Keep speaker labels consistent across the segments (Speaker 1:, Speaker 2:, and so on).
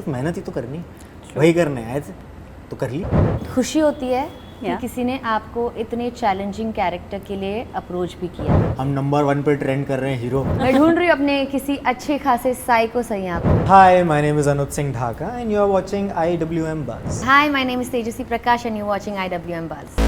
Speaker 1: सिर्फ मेहनत ही तो करनी, वही करने आए थे तो कर ली।
Speaker 2: खुशी होती है कि किसी ने आपको इतने चैलेंजिंग कैरेक्टर के लिए अप्रोच भी किया।
Speaker 1: हम नंबर 1 पे ट्रेंड कर रहे हैं हीरो।
Speaker 2: मैं ढूंढ रही हूँ अपने किसी अच्छे खासे साइको सैया को।
Speaker 1: हाय, my name is Anuj Singh Dhaka and you are watching IWM Buzz।
Speaker 2: Hi, my name is Tejasswi Prakash and you watching IWM Buzz।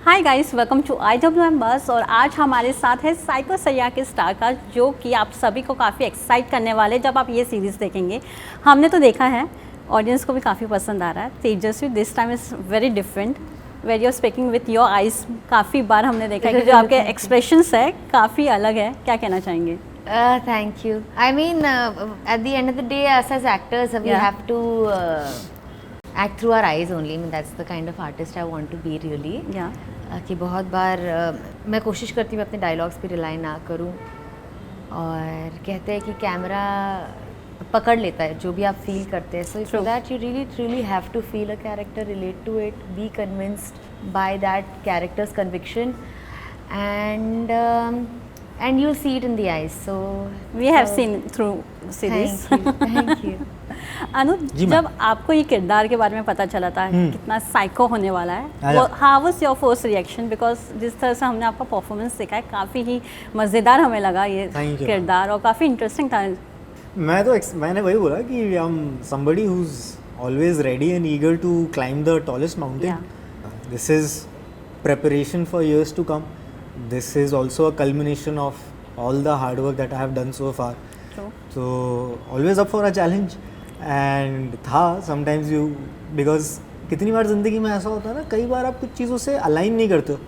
Speaker 3: Hi guys, welcome to IWM Buzz। और आज हमारे साथ है साइको सैया के स्टार का, जो कि आप सभी को काफ़ी एक्साइट करने वाले जब आप ये सीरीज़ देखेंगे। हमने तो देखा है, ऑडियंस को भी काफ़ी पसंद आ रहा है। Tejasswi, this time is very different, where you are speaking with your eyes. काफ़ी बार हमने देखा है कि जो आपके एक्सप्रेशंस है काफ़ी अलग है। क्या कहना चाहेंगे?
Speaker 2: Thank you. I mean, at the end of the day, us as actors, we have to act through our eyes only. I mean, that's the kind of artist I want to be really. कि बहुत बार मैं कोशिश करती हूँ अपने dialogues पे rely ना करूँ, और कहते हैं कि कैमरा पकड़ लेता है जो भी आप फील करते हैं। So for that you really truly have to feel a character, relate to it, be convinced by that character's conviction, and you'll see it in the eyes. So
Speaker 3: we have seen through series.
Speaker 2: Thank you.
Speaker 3: अनुज, जब आपको ये किरदार के बारे में पता चला था कितना साइको होने वाला है, वो how was your first reaction? Because जिस तरह से हमने आपका परफॉर्मेंस देखा है, काफ़ी ही मज़ेदार हमें लगा ये किरदार, और काफ़ी इंटरेस्टिंग था।
Speaker 1: मैंने वही बोला कि I'm somebody who's always ready and eager to climb the tallest mountain. This is preparation for years to come. This is also a culmination of all the hard work that I have done so far.
Speaker 3: True.
Speaker 1: So always up for a challenge. And था sometimes you, because कितनी बार ज़िंदगी में ऐसा होता है ना, कई बार आप कुछ चीज़ों से अलाइन नहीं करते हो,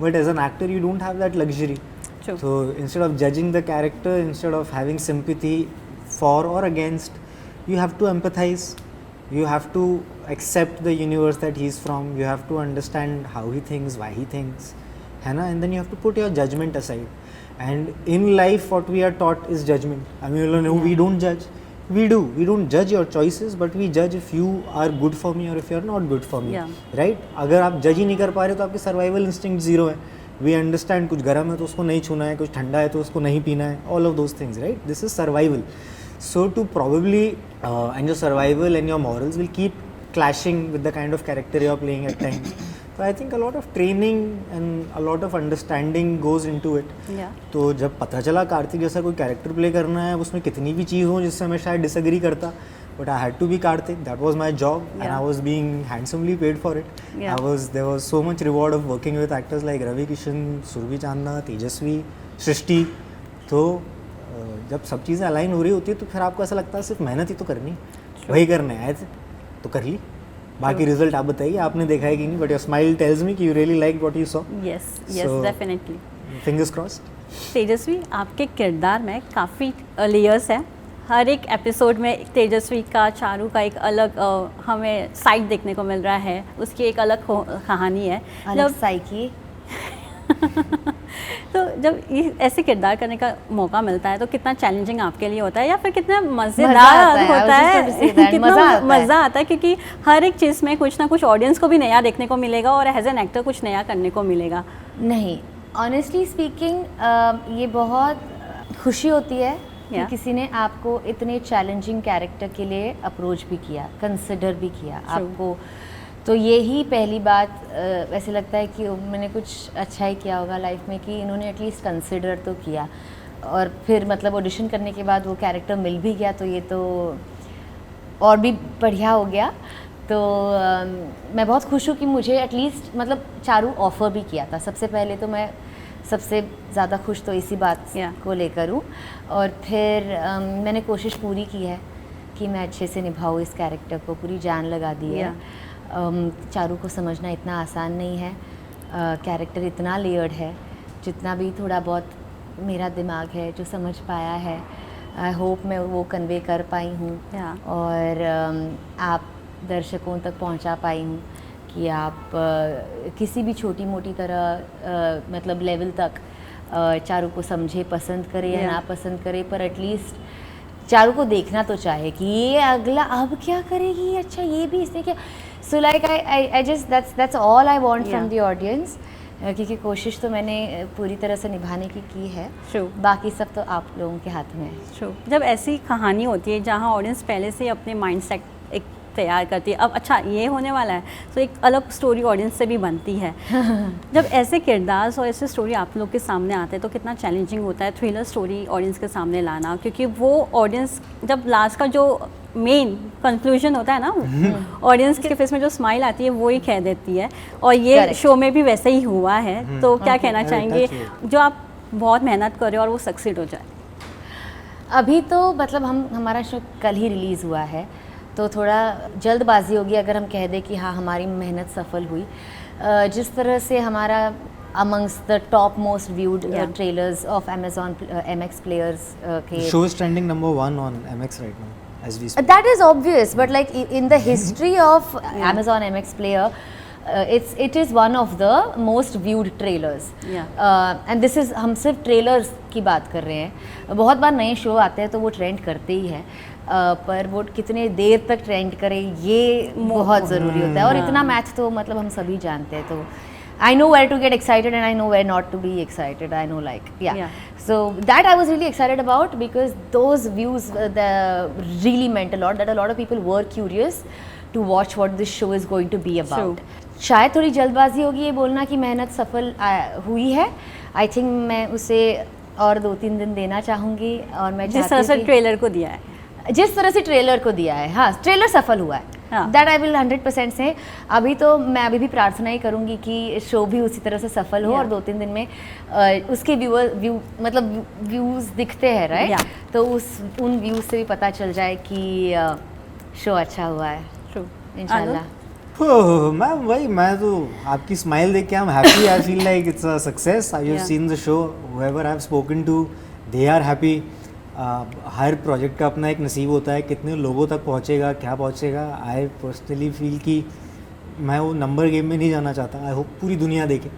Speaker 1: but as an actor you don't have that luxury.
Speaker 3: True.
Speaker 1: So instead of judging the character, instead of having sympathy for or against, you have to empathize. You have to accept the universe that he's from. You have to understand how he thinks, why he thinks, है ना? And then you have to put your judgment aside. And in life, what we are taught is judgment. I mean, we don't judge. We do. We don't judge your choices, but we judge if you are good for me or if you are not good for me. Right? अगर आप जज ही नहीं कर पा रहे तो आपके survival instinct zero है. We understand कुछ गर्म है तो उसको नहीं छूना है, कुछ ठंडा है तो उसको नहीं पीना है. All of those things, right? This is survival. So to probably and your survival and your morals will keep clashing with the kind of character you are playing at times. So I think a lot of training and a lot of understanding goes into it. तो जब पता चला कार्तिक जैसा कोई character play करना है, उसमें कितनी भी चीज़ हो जिससे मैं शायद डिसएग्री करता, but I had to be Karthik. That was my job, and I was being handsomely paid for it. There was so much reward of working with actors like Ravi Kishan, Survi Chandna, Tejasvi, Shrishti. तो जब सब चीज़ें align हो रही होती है तो फिर आपको ऐसा लगता है सिर्फ मेहनत ही तो करनी, वही करने आए थे तो कर ली। बाकी रिजल्ट आप बताइए, आपने देखा है कि नहीं, but your smile tells me कि you really like what you saw.
Speaker 3: Yes, definitely.
Speaker 1: Fingers crossed.
Speaker 3: Tejasswi, आपके किरदार में काफ़ी लेयर्स है। हर एक एपिसोड में तेजस्वी का, चारू का एक अलग हमें साइड देखने को मिल रहा है, उसकी एक अलग कहानी है,
Speaker 2: अलग साइकी।
Speaker 3: तो जब ये ऐसे किरदार करने का मौका मिलता है तो कितना चैलेंजिंग आपके लिए होता है, या फिर कितना मज़ेदार होता है, कितना मज़ा आता है, क्योंकि हर एक चीज़ में कुछ ना कुछ ऑडियंस को भी नया देखने को मिलेगा और एज एन एक्टर कुछ नया करने को मिलेगा।
Speaker 2: नहीं, ऑनेस्टली स्पीकिंग ये बहुत खुशी होती है कि किसी ने आपको इतने चैलेंजिंग कैरेक्टर के लिए अप्रोच भी किया, कंसिडर भी किया आपको। तो ये ही पहली बात ऐसे लगता है कि मैंने कुछ अच्छा ही किया होगा लाइफ में, कि इन्होंने एटलीस्ट कंसिडर तो किया। और फिर मतलब ऑडिशन करने के बाद वो कैरेक्टर मिल भी गया, तो ये तो और भी बढ़िया हो गया। तो मैं बहुत खुश हूँ कि मुझे एटलीस्ट मतलब चारू ऑफ़र भी किया था। सबसे पहले तो मैं सबसे ज़्यादा खुश तो इसी बात को लेकर हूँ। और फिर मैंने कोशिश पूरी की है कि मैं अच्छे से निभाऊँ इस कैरेक्टर को, पूरी जान लगा दी है। चारू को समझना इतना आसान नहीं है, कैरेक्टर इतना लेयर्ड है, जितना भी थोड़ा बहुत मेरा दिमाग है जो समझ पाया है, आई होप मैं वो कन्वे कर पाई हूँ और आप दर्शकों तक पहुँचा पाई हूँ कि आप किसी भी छोटी मोटी तरह मतलब लेवल तक चारू को समझे, पसंद करे या ना पसंद करे, पर एटलीस्ट चारू को देखना तो चाहे कि ये अगला अब क्या करेगी, अच्छा ये भी इसने क्या। So like I just that's all I want from the audience, क्योंकि कोशिश तो मैंने पूरी तरह से निभाने की है।
Speaker 3: True.
Speaker 2: बाकी सब तो आप लोगों के हाथ में है।
Speaker 3: True. जब ऐसी कहानी होती है जहाँ ऑडियंस पहले से अपने माइंड सेट एक तैयार करती है, अब अच्छा ये होने वाला है, तो एक अलग स्टोरी ऑडियंस से भी बनती है। जब ऐसे किरदार और ऐसे स्टोरी आप लोग के सामने आते हैं तो कितना चैलेंजिंग होता है थ्रिलर स्टोरी ऑडियंस के सामने लाना, क्योंकि वो ऑडियंस जब लास्ट का जो मेन कंक्लूजन होता है ना, ऑडियंस के फेस में जो स्माइल आती है वो ही कह देती है, और ये
Speaker 2: Correct.
Speaker 3: शो में भी वैसे ही हुआ है। तो क्या कहना
Speaker 1: Very
Speaker 3: चाहेंगे
Speaker 1: touching.
Speaker 3: जो आप बहुत मेहनत कर रहे हो और वो सक्सीड हो जाए?
Speaker 2: अभी तो मतलब हमारा शो कल ही रिलीज़ हुआ है, तो थोड़ा जल्दबाजी होगी अगर हम कह दें कि हाँ हमारी मेहनत सफल हुई। जिस तरह से हमारा amongst the top most viewed trailers of Amazon MX players के
Speaker 1: Show is trending #1 on MX right now as we speak.
Speaker 2: that is obvious, but like in the history of Amazon MX player, it is one of the most viewed trailers. And this is, हम सिर्फ trailers की बात कर रहे हैं। बहुत बार नए show आते हैं तो वो ट्रेंड करते ही है, पर वो कितने देर तक ट्रेंड करें ये बहुत ज़रूरी होता है, और इतना मैथ तो मतलब हम सभी जानते हैं। तो I know where to get excited and I know where not to be excited. I know, like, yeah. So that I was really excited about, because those views really meant a lot, that a lot of people were curious to watch what this show is going to be about. शायद थोड़ी जल्दबाजी होगी ये बोलना कि मेहनत सफल हुई है। आई थिंक मैं उसे और 2-3 दिन देना चाहूँगी, और मैं
Speaker 3: जिस तरह से ट्रेलर को दिया है,
Speaker 2: जिस तरह से ट्रेलर को दिया है, हाँ ट्रेलर सफल हुआ है, दैट आई विल 100% से। अभी तो मैं अभी भी प्रार्थना ही करूँगी कि शो भी उसी तरह से सफल हो, और 2-3 दिन में उसके मतलब व्यूज़ दिखते हैं, राइट? तो उन व्यूज़ से भी पता चल जाए कि शो अच्छा हुआ है, इंशाल्लाह।
Speaker 1: मैम मैं तो आपकी स्माइल देख के I am happy, I feel like it's a success. I have seen the show, whoever I have spoken to, they are happy. हर प्रोजेक्ट का अपना एक नसीब होता है, कितने लोगों तक पहुंचेगा, क्या पहुंचेगा। आई पर्सनली फील कि मैं वो नंबर गेम में नहीं जाना चाहता। आई होप पूरी दुनिया देखे,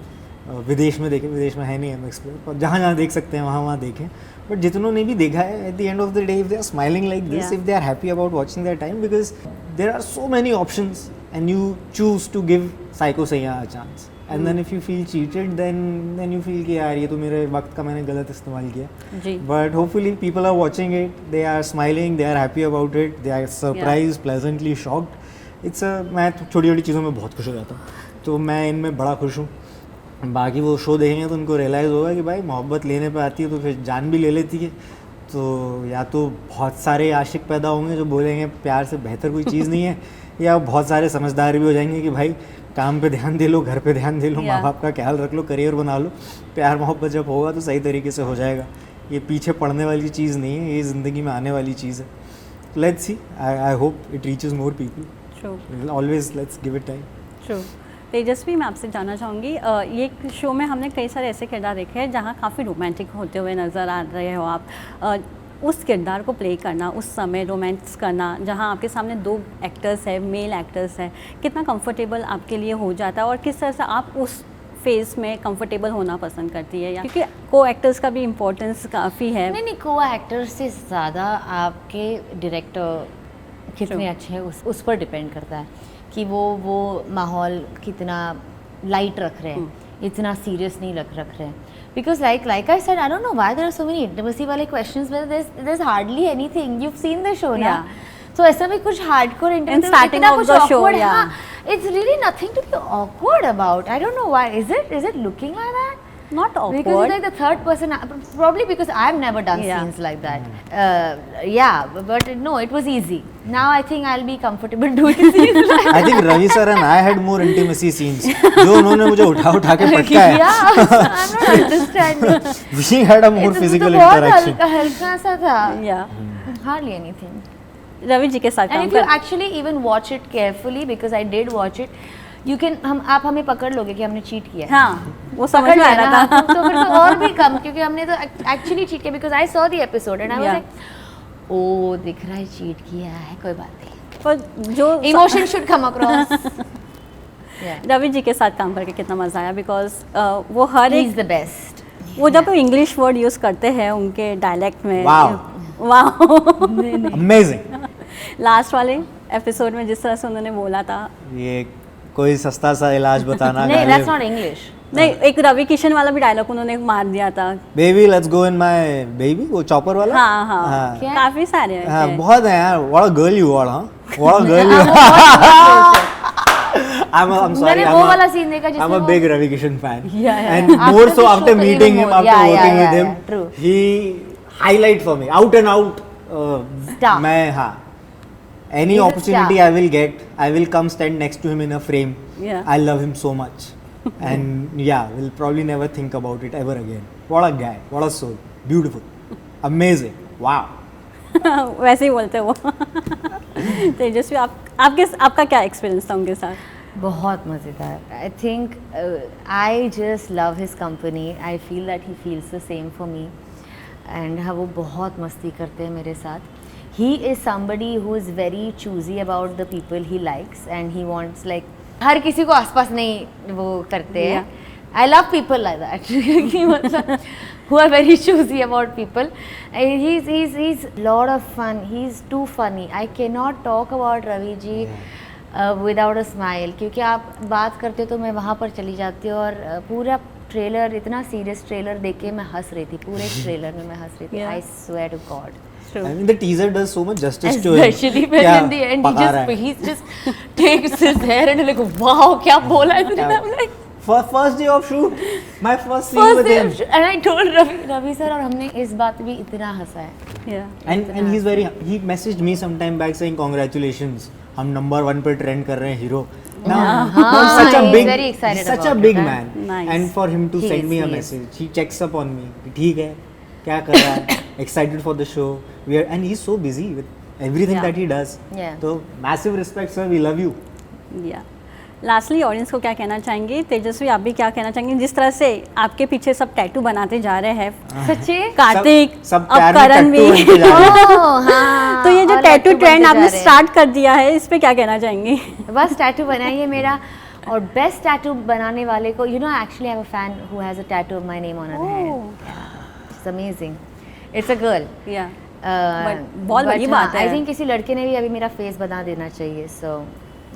Speaker 1: विदेश में देखें, विदेश में है नहीं MX प्लेयर, पर जहाँ देख सकते हैं वहाँ देखें। बट जितनों ने भी देखा है, at the end of the day, if they are smiling like this, if they are happy about watching their time, because there are so many options and you choose to give Psycho Saiya a chance, and then if you feel cheated, then you feel कि यार ये तो मेरे वक्त का मैंने गलत इस्तेमाल किया। But hopefully people are watching it, they are smiling, they are happy about it, they are surprised, pleasantly shocked. It's a, मैं छोटी छोटी चीज़ों में बहुत खुश हो जाता हूँ, तो मैं इनमें बड़ा खुश हूँ। बाकी वो शो देखेंगे तो उनको रियलाइज़ होगा कि भाई मोहब्बत लेने पे आती है तो फिर जान भी ले लेती है। तो या तो बहुत सारे आशिक पैदा होंगे जो बोलेंगे प्यार से बेहतर कोई चीज़ नहीं है, या बहुत सारे समझदार भी हो जाएंगे कि भाई काम पे ध्यान दे लो, घर पे ध्यान दे लो, माँ बाप का ख्याल रख लो, करियर बना लो। प्यार मोहब्बत जब होगा तो सही तरीके से हो जाएगा। ये पीछे पड़ने वाली चीज़ नहीं है, ये ज़िंदगी में आने वाली चीज़ है। Let's see, I hope it reaches more people. Always let's give it time.
Speaker 3: True. Tejasswi, मैं आपसे जानना चाहूँगी, ये शो में हमने कई सारे ऐसे किरदार देखे हैं जहाँ काफ़ी रोमांटिक होते हुए नज़र आ रहे हो आप। उस किरदार को प्ले करना, उस समय रोमांस करना, जहाँ आपके सामने 2 एक्टर्स हैं, मेल एक्टर्स हैं, कितना कंफर्टेबल आपके लिए हो जाता है, और किस तरह से आप उस फेस में कंफर्टेबल होना पसंद करती है? या क्योंकि को एक्टर्स का भी इम्पोर्टेंस काफ़ी है।
Speaker 2: नहीं, को एक्टर्स से ज़्यादा आपके डायरेक्टर कितने अच्छे हैं उस पर डिपेंड करता है कि वो माहौल कितना लाइट रख रहे हैं, इतना सीरियस नहीं रख रहे हैं। Because like I said, I don't know why there are so many intimacy वाले questions where there's hardly anything. You've seen the show ना, तो ऐसा भी कुछ hardcore intimacy
Speaker 3: starting of the show,
Speaker 2: it's really nothing to be awkward about. I don't know why. Is it looking like that?
Speaker 3: Not awkward.
Speaker 2: Because it's like the third person, probably because I've never done scenes like that. But no, it was easy. Now I think I'll be comfortable doing scenes like that.
Speaker 1: I think Ravi sir and I had more intimacy scenes. जो उन्होंने मुझे उठा के पटका है.
Speaker 2: Yeah, I'm not understanding.
Speaker 1: We had a more physical interaction.
Speaker 2: बहुत हल्का सा था.
Speaker 3: Yeah.
Speaker 2: Hardly anything.
Speaker 3: Ravi ji के साथ काम कर.
Speaker 2: And if you actually even watch it carefully, because I did watch it, you can आप हमें पकड़ लोगे कि हमने चीट किया है।
Speaker 3: हाँ, वो समझ में आ रहा था।
Speaker 2: तो फिर तो और भी कम, क्योंकि हमने तो एक्चुअली चीट किया, because I saw the episode and I was like, ओ दिख रहा है चीट किया है, कोई बात नहीं।
Speaker 3: पर जो
Speaker 2: emotion should come across.
Speaker 3: Ravi ji के साथ काम करके कितना मजा आया, बिकॉज वो हर एक
Speaker 2: द बेस्ट,
Speaker 3: वो जब इंग्लिश वर्ड यूज करते हैं उनके डायलेक्ट में,
Speaker 1: वाओ अमेजिंग।
Speaker 3: लास्ट वाले एपिसोड में जिस तरह से उन्होंने बोला था,
Speaker 1: ये कोई सस्ता सा इलाज बताना।
Speaker 2: नहीं, that's not English.
Speaker 3: नहीं, एक रवि किशन वाला भी डायलॉग उन्होंने मार दिया था।
Speaker 1: Baby let's go in my baby, वो चॉपर वाला।
Speaker 3: हाँ हाँ,
Speaker 2: क्या?
Speaker 3: काफी सारे हैं।
Speaker 1: हाँ बहुत है यार, what a girl you are, हाँ what a girl you I'm sorry,
Speaker 2: मैंने वो वाला scene देखा जिसमें
Speaker 1: I'm a
Speaker 2: वो-
Speaker 1: big Ravi Kishan fan,
Speaker 2: Yeah, yeah.
Speaker 1: and
Speaker 2: After
Speaker 1: more
Speaker 2: the
Speaker 1: so
Speaker 2: show
Speaker 1: after
Speaker 2: even
Speaker 1: meeting him,
Speaker 2: more.
Speaker 1: after
Speaker 2: Yeah,
Speaker 1: working
Speaker 2: yeah,
Speaker 1: with
Speaker 2: yeah,
Speaker 1: him,
Speaker 2: yeah, true.
Speaker 1: he highlight for me, out and out.
Speaker 2: Star.
Speaker 1: मैं हाँ, any
Speaker 2: He's a
Speaker 1: opportunity
Speaker 2: star.
Speaker 1: I will get, I will come stand next to him in a frame.
Speaker 3: Yeah.
Speaker 1: I love him so much, and yeah, will probably never think about it ever again. What a guy, what a soul, beautiful, amazing, wow.
Speaker 3: वैसे ही बोलते हैं वो। तेजस्वी, आपका क्या experience था उनके साथ?
Speaker 2: बहुत मज़ेदार। I think I just love his company, I feel that he feels the same for me, and हाँ वो बहुत मस्ती करते हैं मेरे साथ। He is somebody who is very choosy about the people he likes, and he wants like हर किसी को आसपास नहीं वो करते हैं। I love people like that, मतलब who are very choosy about people. He's lot of fun. He's too funny. I cannot talk about Ravi ji without a smile, क्योंकि आप बात करते हो तो मैं वहाँ पर चली जाती हूँ, और पूरा ट्रेलर, इतना सीरियस ट्रेलर देख के मैं हंस रही थी, पूरे ट्रेलर में मैं हंस रही थी। I swear to God,
Speaker 1: I mean, the teaser does so much justice to him.
Speaker 2: especially when
Speaker 1: क्या
Speaker 2: in the end
Speaker 1: पका रहा है।
Speaker 2: he just takes his hair and like wow क्या बोला है तूने। I'm like
Speaker 1: First day of shoot, my first scene
Speaker 2: first
Speaker 1: with
Speaker 2: day
Speaker 1: him.
Speaker 2: of shoot, and I told Ravi sir, और हमने इस बात भी इतना हंसा है।
Speaker 1: And he's very, he messaged me some time back saying congratulations, हम number 1 पे trend कर रहे हैं hero. Now,
Speaker 2: हाँ,
Speaker 1: such a
Speaker 2: he's
Speaker 1: big,
Speaker 2: very excited
Speaker 1: such a
Speaker 2: about
Speaker 1: big
Speaker 2: it,
Speaker 1: man,
Speaker 3: Nice.
Speaker 1: and for him to
Speaker 2: He
Speaker 1: send
Speaker 2: is,
Speaker 1: me a
Speaker 2: he is.
Speaker 1: message, he checks up on me, कि ठीक है, क्या कर रहा है, excited for the show, we are, and he's so busy with everything
Speaker 2: Yeah.
Speaker 1: that he does.
Speaker 2: Yeah.
Speaker 1: So massive respect sir, we love you.
Speaker 3: या lastly audience को क्या कहना चाहेंगे? तेजस्वी, आप भी क्या कहना चाहेंगे? जिस तरह से आपके पीछे सब टैटू बनाते जा रहे हैं,
Speaker 2: सच्ची
Speaker 3: कार्तिक,
Speaker 1: सब
Speaker 3: अब
Speaker 1: प्यार में
Speaker 3: करण भी,
Speaker 1: टैटू बनते जा रहे हैं।
Speaker 2: ओह, हाँ,
Speaker 3: तो ये जो
Speaker 2: और
Speaker 3: टैटू
Speaker 2: tattoo
Speaker 3: ट्रेंड
Speaker 2: बनते
Speaker 3: आपने
Speaker 2: जा रहे हैं।
Speaker 3: स्टार्ट कर दिया है, इस पे क्या कहना चाहेंगे?
Speaker 2: बस टैटू बनाइए मेरा, और बेस्ट टैटू बनाने वाले को, you know actually I have a fan who has a tattoo of my name on her hand. It's amazing, it's a girl.
Speaker 3: या बहुत बड़ी बात है।
Speaker 2: आई थिंक किसी लड़के ने भी अभी मेरा फेस बना देना चाहिए, so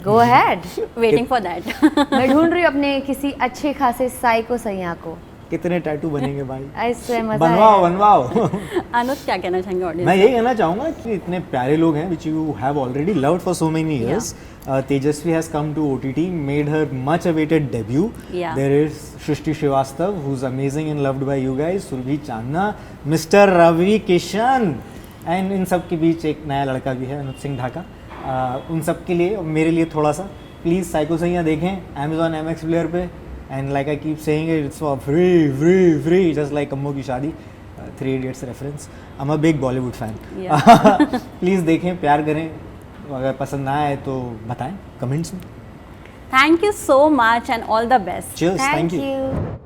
Speaker 2: go ahead.
Speaker 3: Waiting for that.
Speaker 2: मैं ढूंढ रही हूँ अपने किसी अच्छे खासे साइको सैया को।
Speaker 1: कितने टैटू बनेंगे भाई?
Speaker 2: ऐसे मजा
Speaker 1: बनवाओ
Speaker 2: आएगा।
Speaker 1: बनवाओ।
Speaker 3: अनुज, क्या कहना चाहेंगे ऑडियंस?
Speaker 1: मैं यही कहना चाहूँगा कि इतने प्यारे लोग हैं which you have already loved for so many years. Tejasvi has come to OTT, made her much awaited debut.
Speaker 3: Yeah.
Speaker 1: There is Shrishti Srivastav, who's amazing and loved by you guys. Surbhi Chandna, Mr. Ravi Kishan, and इन सब के बीच एक नया लड़का भी है, अनुज सिंह ढाका। उन सब के लिए और मेरे लिए थोड़ा सा प्लीज़ साइको सैया देखें Amazon MX प्लेयर पे, and like I keep saying it, it's for free, just like अम्मू की शादी, 3 Idiots reference. I'm a big Bollywood fan. Please देखें, प्यार करें, अगर पसंद ना आए तो बताएं कमेंट्स में।
Speaker 3: Thank you so much and all the best.
Speaker 1: Cheers, thank
Speaker 2: thank
Speaker 1: you.
Speaker 2: You.